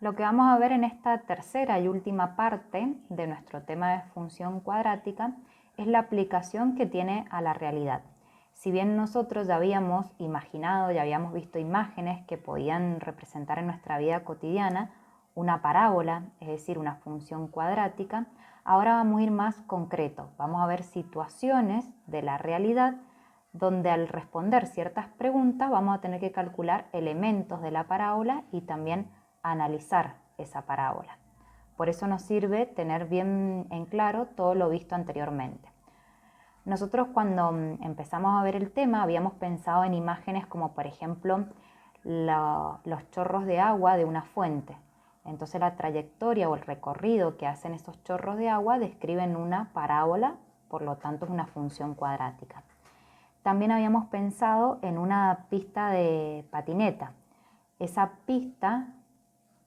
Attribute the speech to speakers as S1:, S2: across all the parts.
S1: Lo que vamos a ver en esta tercera y última parte de nuestro tema de función cuadrática es la aplicación que tiene a la realidad. Si bien nosotros ya habíamos imaginado, ya habíamos visto imágenes que podían representar en nuestra vida cotidiana una parábola, es decir, una función cuadrática, ahora vamos a ir más concreto. Vamos a ver situaciones de la realidad donde al responder ciertas preguntas vamos a tener que calcular elementos de la parábola y también analizar esa parábola. Por eso nos sirve tener bien en claro todo lo visto anteriormente. Nosotros cuando empezamos a ver el tema habíamos pensado en imágenes como por ejemplo los chorros de agua de una fuente. Entonces la trayectoria o el recorrido que hacen esos chorros de agua describen una parábola, por lo tanto es una función cuadrática. También habíamos pensado en una pista de patineta. Esa pista,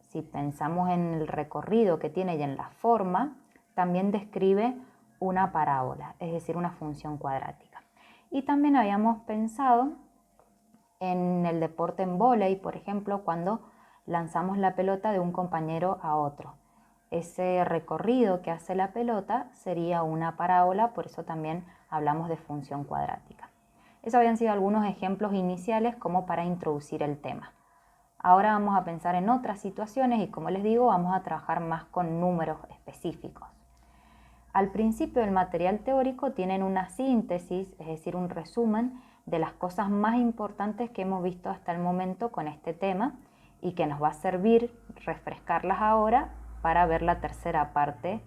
S1: si pensamos en el recorrido que tiene y en la forma, también describe una parábola, es decir, una función cuadrática. Y también habíamos pensado en el deporte en vóley, por ejemplo, cuando lanzamos la pelota de un compañero a otro. Ese recorrido que hace la pelota sería una parábola, por eso también hablamos de función cuadrática. Esos habían sido algunos ejemplos iniciales como para introducir el tema. Ahora vamos a pensar en otras situaciones y, como les digo, vamos a trabajar más con números específicos. Al principio del material teórico tienen una síntesis, es decir, un resumen de las cosas más importantes que hemos visto hasta el momento con este tema y que nos va a servir refrescarlas ahora para ver la tercera parte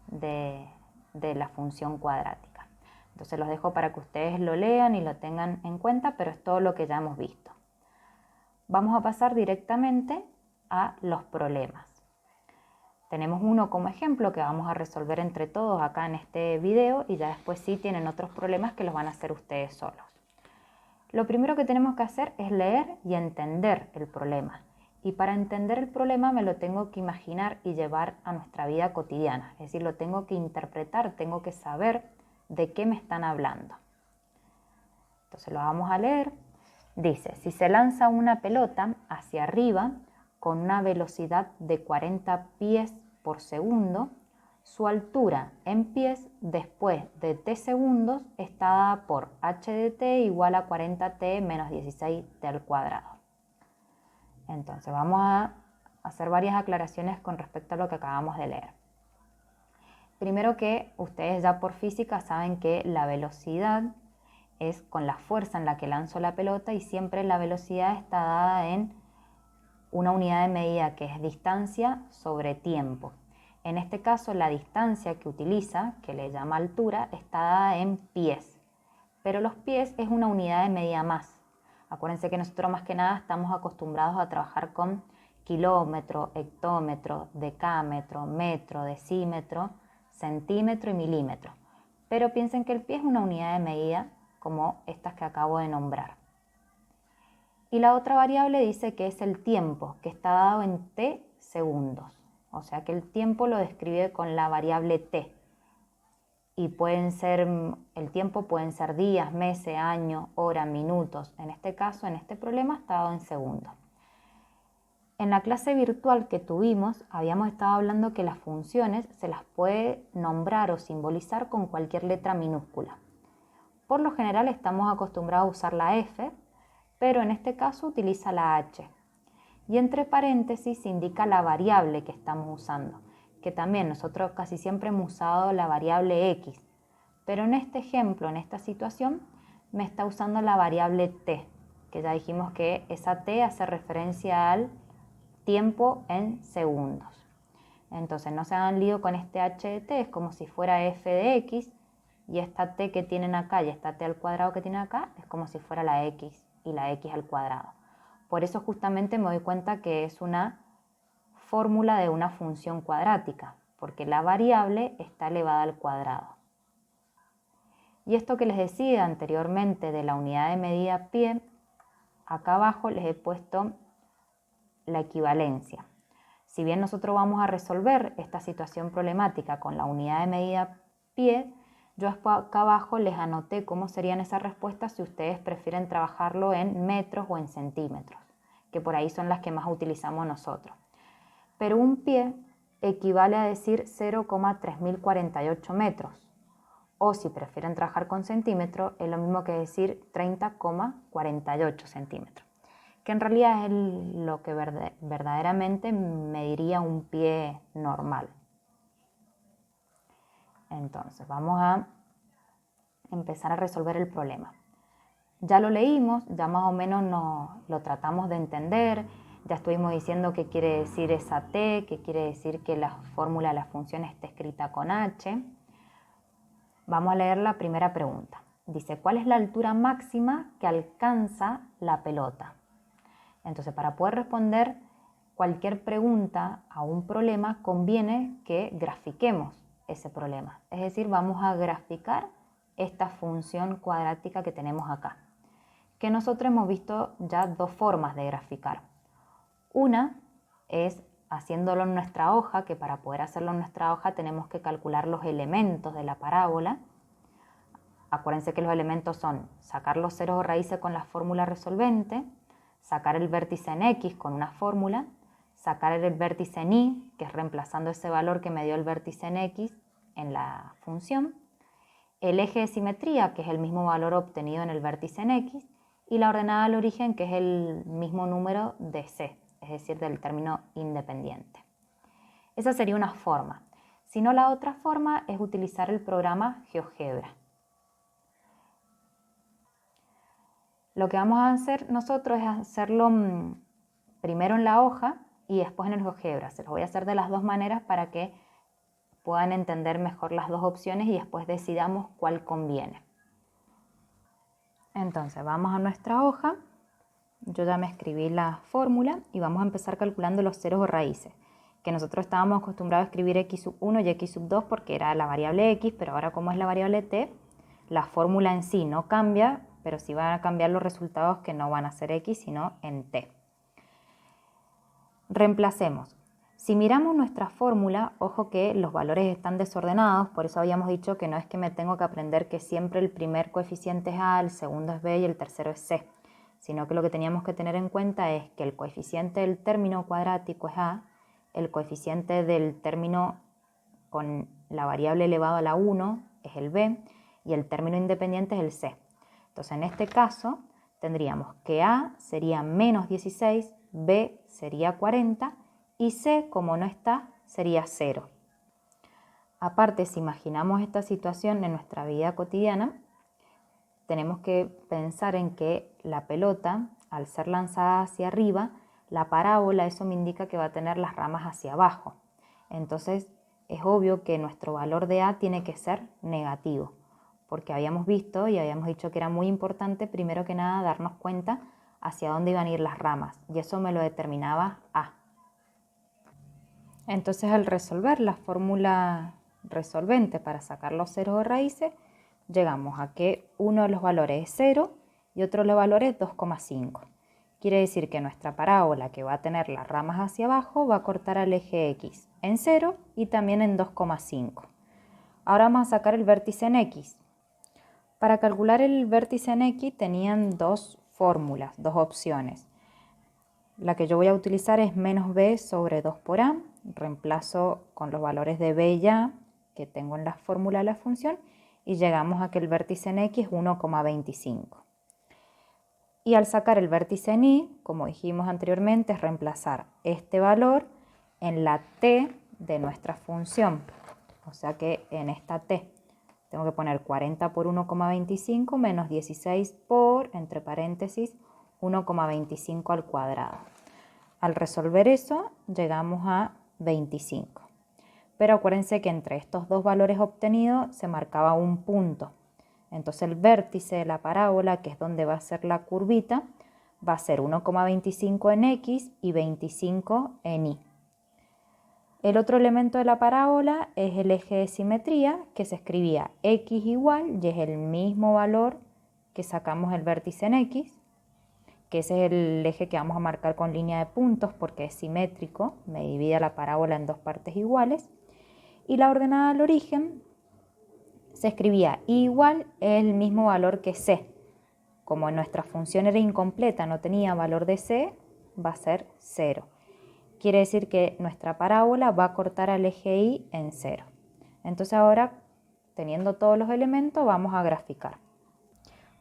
S1: de la función cuadrática. Entonces los dejo para que ustedes lo lean y lo tengan en cuenta, pero es todo lo que ya hemos visto. Vamos a pasar directamente a los problemas. Tenemos uno como ejemplo que vamos a resolver entre todos acá en este video y ya después sí tienen otros problemas que los van a hacer ustedes solos. Lo primero que tenemos que hacer es leer y entender el problema. Y para entender el problema me lo tengo que imaginar y llevar a nuestra vida cotidiana. Es decir, lo tengo que interpretar, tengo que saber de qué me están hablando. Entonces lo vamos a leer. Dice, si se lanza una pelota hacia arriba con una velocidad de 40 pies por segundo, su altura en pies después de t segundos está dada por h de t igual a 40t menos 16t al cuadrado. Entonces vamos a hacer varias aclaraciones con respecto a lo que acabamos de leer. Primero que ustedes ya por física saben que la velocidad es con la fuerza en la que lanzo la pelota y siempre la velocidad está dada en una unidad de medida que es distancia sobre tiempo. En este caso la distancia que utiliza, que le llama altura, está dada en pies, pero los pies es una unidad de medida más. Acuérdense que nosotros más que nada estamos acostumbrados a trabajar con kilómetro, hectómetro, decámetro, metro, decímetro, centímetro y milímetro. Pero piensen que el pie es una unidad de medida como estas que acabo de nombrar. Y la otra variable dice que es el tiempo, que está dado en t segundos. O sea que el tiempo lo describe con la variable t. Y el tiempo pueden ser días, meses, años, horas, minutos. En este caso, en este problema, está dado en segundos. En la clase virtual que tuvimos, habíamos estado hablando que las funciones se las puede nombrar o simbolizar con cualquier letra minúscula. Por lo general estamos acostumbrados a usar la F, pero en este caso utiliza la H. Y entre paréntesis se indica la variable que estamos usando, que también nosotros casi siempre hemos usado la variable X, pero en este ejemplo, en esta situación, me está usando la variable T, que ya dijimos que esa T hace referencia al tiempo en segundos. Entonces no se hagan lío con este H de T, es como si fuera F de X, y esta T que tienen acá y esta T al cuadrado que tienen acá es como si fuera la X y la X al cuadrado. Por eso justamente me doy cuenta que es una fórmula de una función cuadrática, porque la variable está elevada al cuadrado. Y esto que les decía anteriormente de la unidad de medida pie, acá abajo les he puesto la equivalencia. Si bien nosotros vamos a resolver esta situación problemática con la unidad de medida pie, yo acá abajo les anoté cómo serían esas respuestas si ustedes prefieren trabajarlo en metros o en centímetros, que por ahí son las que más utilizamos nosotros. pero un pie equivale a decir 0,3048 metros. O si prefieren trabajar con centímetros, es lo mismo que decir 30,48 centímetros, que en realidad es lo que verdaderamente mediría un pie normal. Entonces, vamos a empezar a resolver el problema. Ya lo leímos, ya más o menos lo tratamos de entender, ya estuvimos diciendo qué quiere decir esa t, qué quiere decir que la fórmula de la función está escrita con h. Vamos a leer la primera pregunta. Dice, ¿cuál es la altura máxima que alcanza la pelota? Entonces, para poder responder cualquier pregunta a un problema, conviene que grafiquemos ese problema. Es decir, vamos a graficar esta función cuadrática que tenemos acá, que nosotros hemos visto ya dos formas de graficar. Una es haciéndolo en nuestra hoja, que para poder hacerlo en nuestra hoja tenemos que calcular los elementos de la parábola. Acuérdense que los elementos son sacar los ceros o raíces con la fórmula resolvente, sacar el vértice en X con una fórmula, sacar el vértice en Y, que es reemplazando ese valor que me dio el vértice en X en la función, el eje de simetría, que es el mismo valor obtenido en el vértice en X, y la ordenada al origen, que es el mismo número de C, es decir, del término independiente. Esa sería una forma. Si no, la otra forma es utilizar el programa GeoGebra. Lo que vamos a hacer nosotros es hacerlo primero en la hoja y después en el GeoGebra. Se los voy a hacer de las dos maneras para que puedan entender mejor las dos opciones y después decidamos cuál conviene. Entonces vamos a nuestra hoja, yo ya me escribí la fórmula y vamos a empezar calculando los ceros o raíces, que nosotros estábamos acostumbrados a escribir x sub 1 y x sub 2 porque era la variable x, pero ahora como es la variable t, la fórmula en sí no cambia, pero sí van a cambiar los resultados que no van a ser x sino en t. Reemplacemos. Si miramos nuestra fórmula, ojo que los valores están desordenados, por eso habíamos dicho que no es que me tengo que aprender que siempre el primer coeficiente es A, el segundo es B y el tercero es C, sino que lo que teníamos que tener en cuenta es que el coeficiente del término cuadrático es A, el coeficiente del término con la variable elevado a la 1 es el B y el término independiente es el C. Entonces en este caso tendríamos que A sería menos 16, B sería 40 y C, como no está, sería 0. Aparte, si imaginamos esta situación en nuestra vida cotidiana, tenemos que pensar en que la pelota, al ser lanzada hacia arriba, la parábola, eso me indica que va a tener las ramas hacia abajo. Entonces, es obvio que nuestro valor de A tiene que ser negativo, porque habíamos visto y habíamos dicho que era muy importante, primero que nada, darnos cuenta hacia dónde iban a ir las ramas, y eso me lo determinaba A. Entonces, al resolver la fórmula resolvente para sacar los ceros o raíces, llegamos a que uno de los valores es 0 y otro de los valores es 2,5. Quiere decir que nuestra parábola, que va a tener las ramas hacia abajo, va a cortar al eje X en 0 y también en 2,5. Ahora vamos a sacar el vértice en X. Para calcular el vértice en X tenían dos fórmulas, dos opciones. La que yo voy a utilizar es menos b sobre 2 por a. Reemplazo con los valores de b y a que tengo en la fórmula de la función y llegamos a que el vértice en X es 1,25. Y al sacar el vértice en Y, como dijimos anteriormente, es reemplazar este valor en la t de nuestra función. O sea que en esta t tengo que poner 40 por 1,25 menos 16 por, entre paréntesis, 1,25 al cuadrado. Al resolver eso, llegamos a 25. Pero acuérdense que entre estos dos valores obtenidos se marcaba un punto. Entonces el vértice de la parábola, que es donde va a ser la curvita, va a ser 1,25 en X y 25 en Y. El otro elemento de la parábola es el eje de simetría, que se escribía X igual, y es el mismo valor que sacamos el vértice en X, que ese es el eje que vamos a marcar con línea de puntos porque es simétrico, me divide la parábola en dos partes iguales. Y la ordenada al origen se escribía Y igual, es el mismo valor que C. Como nuestra función era incompleta, no tenía valor de C, va a ser 0. quiere decir que nuestra parábola va a cortar al eje Y en 0. Entonces ahora, teniendo todos los elementos, vamos a graficar.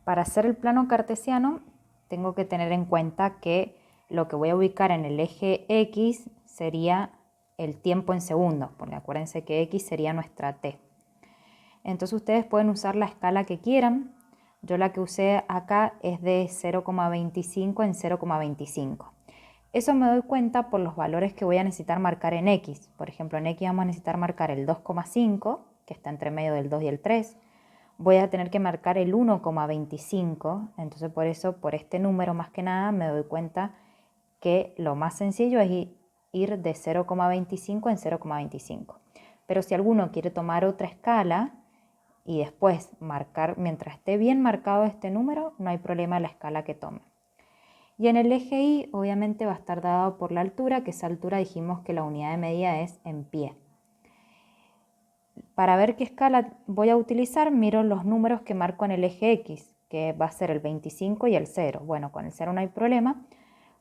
S1: Para hacer el plano cartesiano, tengo que tener en cuenta que lo que voy a ubicar en el eje X sería el tiempo en segundos, porque acuérdense que X sería nuestra T. Entonces ustedes pueden usar la escala que quieran. Yo la que usé acá es de 0,25 en 0,25. Eso me doy cuenta por los valores que voy a necesitar marcar en X. Por ejemplo, en X vamos a necesitar marcar el 2,5, que está entre medio del 2 y el 3. Voy a tener que marcar el 1,25. Entonces por eso, por este número más que nada, me doy cuenta que lo más sencillo es ir de 0,25 en 0,25. Pero si alguno quiere tomar otra escala y después marcar, mientras esté bien marcado este número, no hay problema en la escala que tome. Y en el eje Y obviamente va a estar dado por la altura, que esa altura dijimos que la unidad de medida es en pie. Para ver qué escala voy a utilizar, miro los números que marco en el eje X, que va a ser el 25 y el 0. Bueno, con el 0 no hay problema.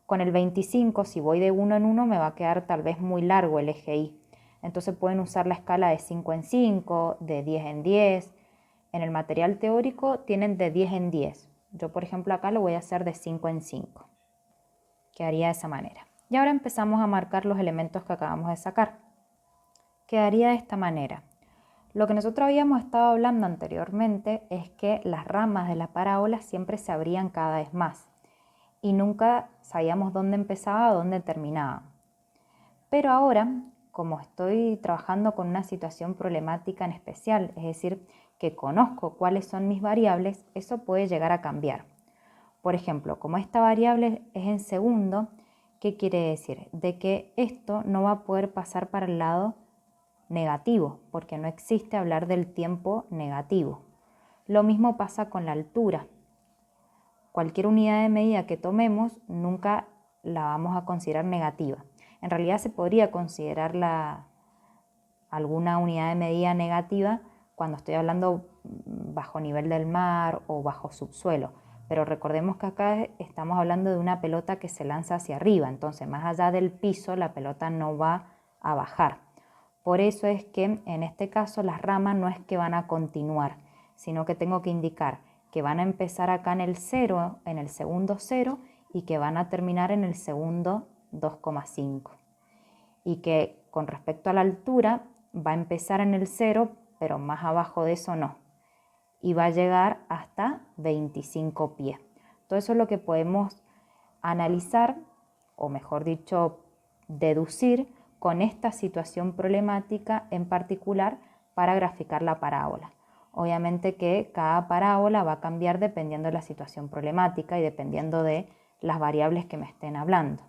S1: Con el 25, si voy de 1 en 1, me va a quedar tal vez muy largo el eje Y. Entonces pueden usar la escala de 5 en 5, de 10 en 10. En el material teórico tienen de 10 en 10. Yo, por ejemplo, acá lo voy a hacer de 5 en 5. Quedaría de esa manera. Y ahora empezamos a marcar los elementos que acabamos de sacar. Quedaría de esta manera. Lo que nosotros habíamos estado hablando anteriormente es que las ramas de la parábola siempre se abrían cada vez más y nunca sabíamos dónde empezaba o dónde terminaba. Pero ahora, como estoy trabajando con una situación problemática en especial, es decir, que conozco cuáles son mis variables, eso puede llegar a cambiar. Por ejemplo, como esta variable es en segundo, ¿qué quiere decir? De que esto no va a poder pasar para el lado negativo, porque no existe hablar del tiempo negativo. Lo mismo pasa con la altura. Cualquier unidad de medida que tomemos nunca la vamos a considerar negativa. En realidad se podría considerar alguna unidad de medida negativa cuando estoy hablando bajo nivel del mar o bajo subsuelo. Pero recordemos que acá estamos hablando de una pelota que se lanza hacia arriba, entonces más allá del piso la pelota no va a bajar. Por eso es que en este caso las ramas no es que van a continuar, sino que tengo que indicar que van a empezar acá en el 0, en el segundo 0, y que van a terminar en el segundo 2,5. Y que con respecto a la altura va a empezar en el 0, pero más abajo de eso no. Y va a llegar hasta 25 pies. Todo eso es lo que podemos analizar, o mejor dicho, deducir con esta situación problemática en particular para graficar la parábola. Obviamente que cada parábola va a cambiar dependiendo de la situación problemática y dependiendo de las variables que me estén hablando.